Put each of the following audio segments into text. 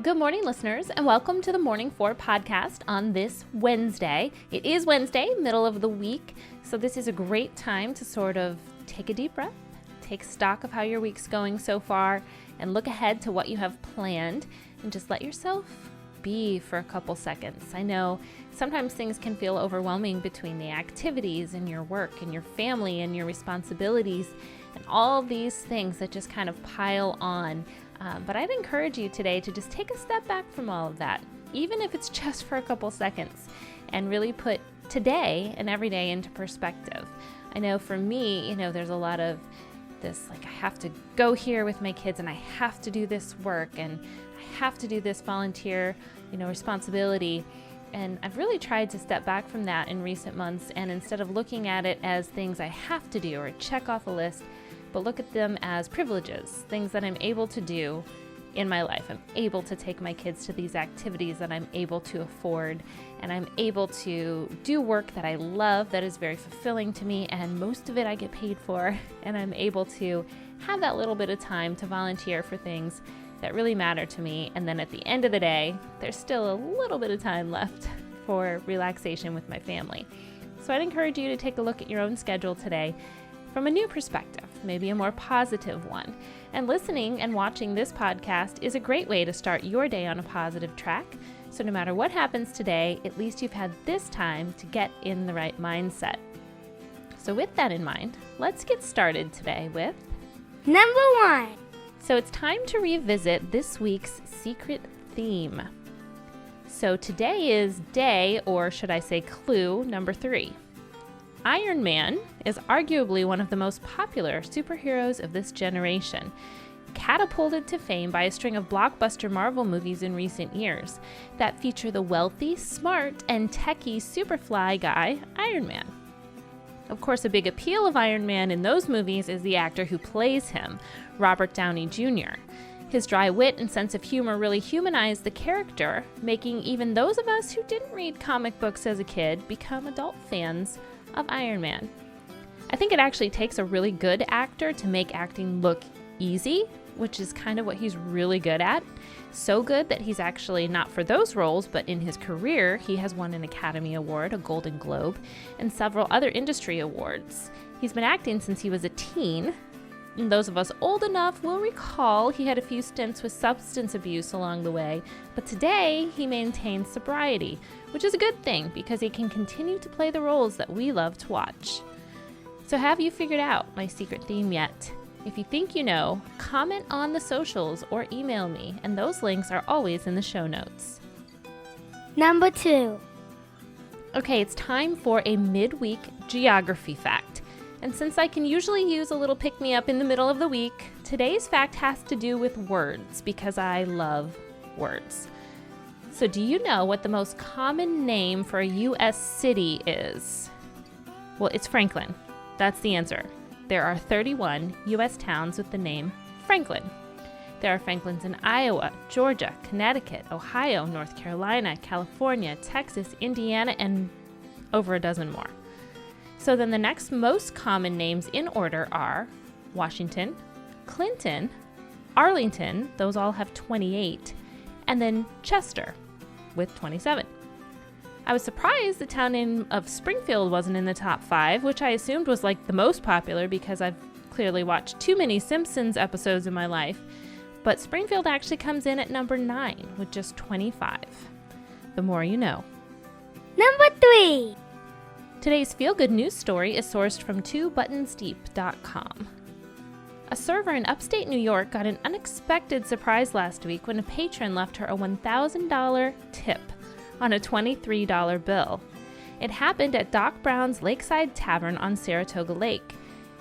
Good morning, listeners, and welcome to the Morning 4 podcast on this Wednesday. It is Wednesday, middle of the week, so this is a great time to sort of take a deep breath, take stock of how your week's going so far, and look ahead to what you have planned, and just let yourself be for a couple seconds. I know sometimes things can feel overwhelming between the activities and your work and your family and your responsibilities and all these things that just kind of pile on. But I'd encourage you today to just take a step back from all of that, even if it's just for a couple seconds, and really put today and every day into perspective. I know for me, there's a lot of this, like, I have to go here with my kids and I have to do this work and I have to do this volunteer, responsibility. And I've really tried to step back from that in recent months, and instead of looking at it as things I have to do or check off a list, but look at them as privileges, things that I'm able to do in my life. I'm able to take my kids to these activities that I'm able to afford, and I'm able to do work that I love that is very fulfilling to me, and most of it I get paid for, and I'm able to have that little bit of time to volunteer for things that really matter to me. And then at the end of the day, there's still a little bit of time left for relaxation with my family. So I'd encourage you to take a look at your own schedule today from a new perspective, maybe a more positive one. And listening and watching this podcast is a great way to start your day on a positive track. So no matter what happens today, at least you've had this time to get in the right mindset. So with that in mind, let's get started today with Number 1. So it's time to revisit this week's secret theme. So today is day, or should I say clue, number 3. Iron Man is arguably one of the most popular superheroes of this generation, catapulted to fame by a string of blockbuster Marvel movies in recent years that feature the wealthy, smart, and techie superfly guy, Iron Man. Of course, a big appeal of Iron Man in those movies is the actor who plays him, Robert Downey Jr. His dry wit and sense of humor really humanize the character, making even those of us who didn't read comic books as a kid become adult fans of Iron Man. I think it actually takes a really good actor to make acting look easy, which is kind of what he's really good at. So good that he's actually not for those roles, but in his career, he has won an Academy Award, a Golden Globe, and several other industry awards. He's been acting since he was a teen. And those of us old enough will recall he had a few stints with substance abuse along the way, but today he maintains sobriety, which is a good thing because he can continue to play the roles that we love to watch. So have you figured out my secret theme yet? If you think you know, comment on the socials or email me, and those links are always in the show notes. Number 2. Okay, it's time for a midweek geography fact. And since I can usually use a little pick-me-up in the middle of the week, today's fact has to do with words because I love words. So do you know what the most common name for a U.S. city is? Well, it's Franklin. That's the answer. There are 31 U.S. towns with the name Franklin. There are Franklins in Iowa, Georgia, Connecticut, Ohio, North Carolina, California, Texas, Indiana, and over a dozen more. So then the next most common names in order are Washington, Clinton, Arlington, those all have 28, and then Chester with 27. I was surprised the town name of Springfield wasn't in the top 5, which I assumed was like the most popular because I've clearly watched too many Simpsons episodes in my life, but Springfield actually comes in at number 9 with just 25. The more you know. Number 3. Today's feel-good news story is sourced from 2buttonsdeep.com. A server in upstate New York got an unexpected surprise last week when a patron left her a $1,000 tip on a $23 bill. It happened at Doc Brown's Lakeside Tavern on Saratoga Lake.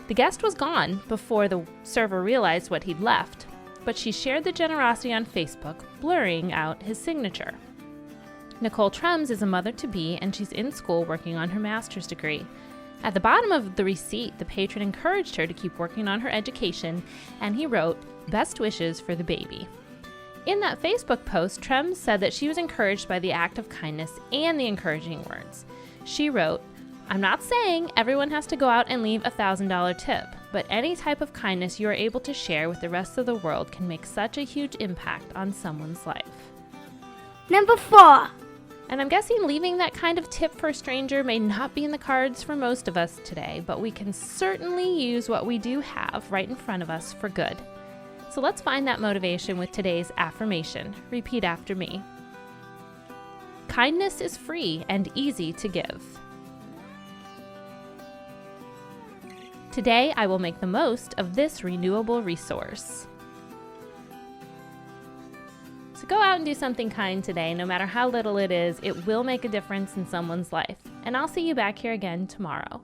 The guest was gone before the server realized what he'd left, but she shared the generosity on Facebook, blurring out his signature. Nicole Trems is a mother-to-be, and she's in school working on her master's degree. At the bottom of the receipt, the patron encouraged her to keep working on her education, and he wrote, "Best wishes for the baby." In that Facebook post, Trems said that she was encouraged by the act of kindness and the encouraging words. She wrote, "I'm not saying everyone has to go out and leave a $1,000 tip, but any type of kindness you are able to share with the rest of the world can make such a huge impact on someone's life. Number 4. And I'm guessing leaving that kind of tip for a stranger may not be in the cards for most of us today, but we can certainly use what we do have right in front of us for good. So let's find that motivation with today's affirmation. Repeat after me. Kindness is free and easy to give. Today, I will make the most of this renewable resource. So go out and do something kind today. No matter how little it is, it will make a difference in someone's life. And I'll see you back here again tomorrow.